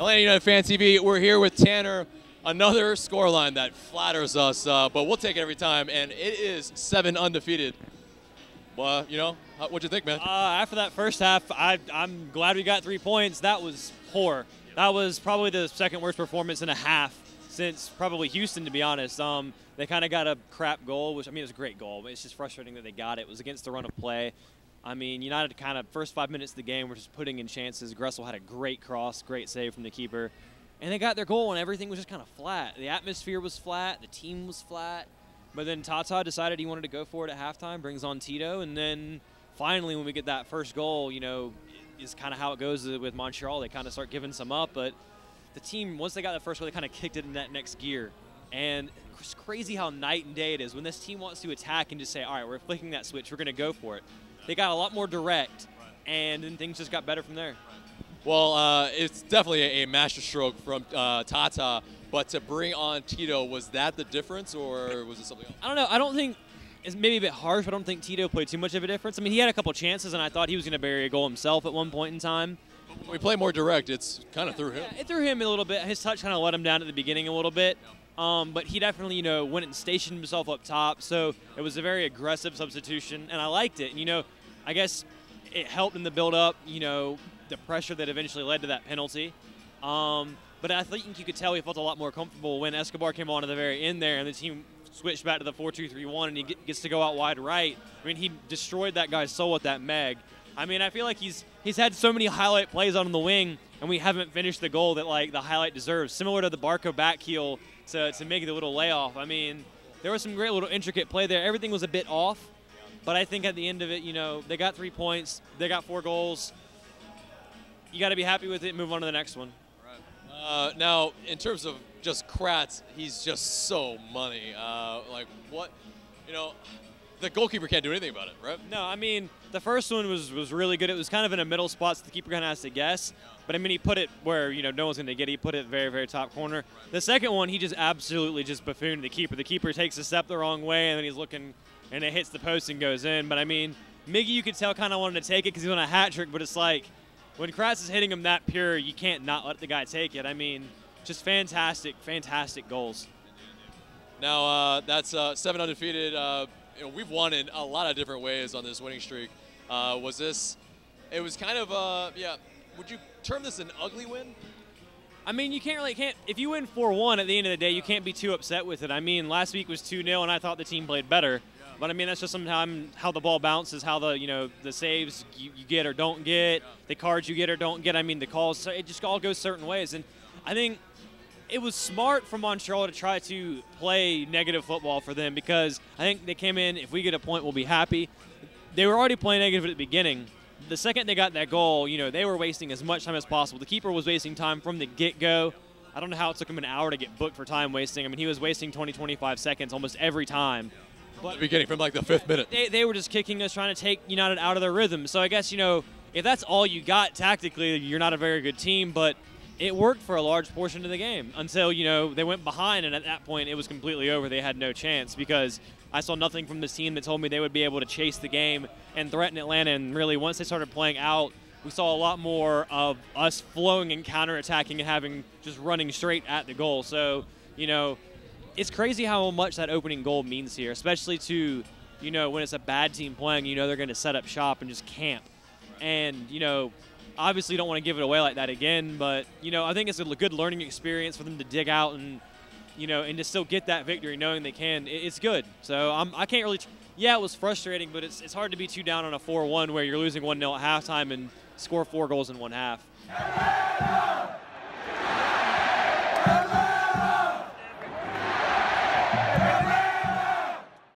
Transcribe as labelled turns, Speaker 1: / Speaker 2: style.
Speaker 1: Atlanta United Fan TV, we're here with Tanner. Another scoreline that flatters us, but we'll take it every time, and it is 7 undefeated. Well, what'd you think, man?
Speaker 2: After that first half, I'm glad we got 3 points. That was poor. That was probably the second worst performance in a half since probably Houston, to be honest. They kind of got a crap goal, which, I mean, it was a great goal, but it's just frustrating that they got it. It was against the run of play. I mean, United kind of first 5 minutes of the game were just putting in chances. Gressel had a great cross, great save from the keeper. And they got their goal, and everything was just kind of flat. The atmosphere was flat. The team was flat. But then Tata decided he wanted to go for it at halftime, brings on Tito. And then finally, when we get that first goal, is kind of how it goes with Montreal. They kind of start giving some up. But the team, once they got the first goal, they kind of kicked it in that next gear. And it's crazy how night and day it is. When this team wants to attack and just say, all right, we're flicking that switch, we're going to go for it. They got a lot more direct, and then things just got better from there.
Speaker 1: Well, it's definitely a masterstroke from Tata, but to bring on Tito, was that the difference, or was it something else?
Speaker 2: I don't know. I don't think it's maybe a bit harsh, but I don't think Tito played too much of a difference. I mean, he had a couple chances, and I thought he was going to bury a goal himself at one point in time.
Speaker 1: When we play more direct, it's kind of through him.
Speaker 2: Yeah, it threw him a little bit. His touch kind of let him down at the beginning a little bit. But he definitely, went and stationed himself up top, so it was a very aggressive substitution, and I liked it. And, I guess it helped in the build-up, the pressure that eventually led to that penalty. But I think you could tell he felt a lot more comfortable when Escobar came on at the very end there, and the team switched back to the 4-2-3-1, and he gets to go out wide right. I mean, he destroyed that guy's soul with that Meg. I mean, I feel like he's had so many highlight plays on the wing, and we haven't finished the goal that, the highlight deserves. Similar to the Barco back heel to make the little layoff. I mean, there was some great little intricate play there. Everything was a bit off. But I think at the end of it, they got 3 points. They got 4 goals. You got to be happy with it and move on to the next one.
Speaker 1: Right. Now, in terms of just Kratz, he's just so money. The goalkeeper can't do anything about it, right?
Speaker 2: No, I mean, the first one was really good. It was kind of in a middle spot, so the keeper kind of has to guess. But, I mean, he put it where, no one's going to get it. He put it very, very top corner. Right. The second one, he just absolutely just buffooned the keeper. The keeper takes a step the wrong way, and then he's looking – and it hits the post and goes in. But, I mean, Miggy, you could tell, kind of wanted to take it because he's on a hat trick. But it's like, when Kratz is hitting him that pure, you can't not let the guy take it. I mean, just fantastic, fantastic goals.
Speaker 1: Now, that's 7 undefeated. We've won in a lot of different ways on this winning streak. It was kind of, would you term this an ugly win?
Speaker 2: I mean, you can't. If you win 4-1 at the end of the day, you can't be too upset with it. I mean, last week was 2-0, and I thought the team played better. Yeah. But I mean, that's just sometimes how the ball bounces, how the the saves you get or don't get, the cards you get or don't get. I mean, the calls. It just all goes certain ways, and I think it was smart for Montreal to try to play negative football for them because I think they came in. If we get a point, we'll be happy. They were already playing negative at the beginning. The second they got that goal, they were wasting as much time as possible. The keeper was wasting time from the get-go. I don't know how it took him an hour to get booked for time wasting. I mean, he was wasting 20, 25 seconds almost every time.
Speaker 1: But the beginning, from the 5th minute.
Speaker 2: They were just kicking us, trying to take United out of their rhythm. So I guess, if that's all you got tactically, you're not a very good team. But it worked for a large portion of the game until, they went behind. And at that point, it was completely over. They had no chance because I saw nothing from this team that told me they would be able to chase the game and threaten Atlanta. And really, once they started playing out, we saw a lot more of us flowing and counterattacking and having just running straight at the goal. So, it's crazy how much that opening goal means here, especially to, when it's a bad team playing, they're going to set up shop and just camp. And, obviously don't want to give it away like that again, but, I think it's a good learning experience for them to dig out and, and to still get that victory knowing they can. It's good. So I can't really yeah, it was frustrating, but it's hard to be too down on a 4-1 where you're losing 1-0 at halftime and score 4 goals in one half.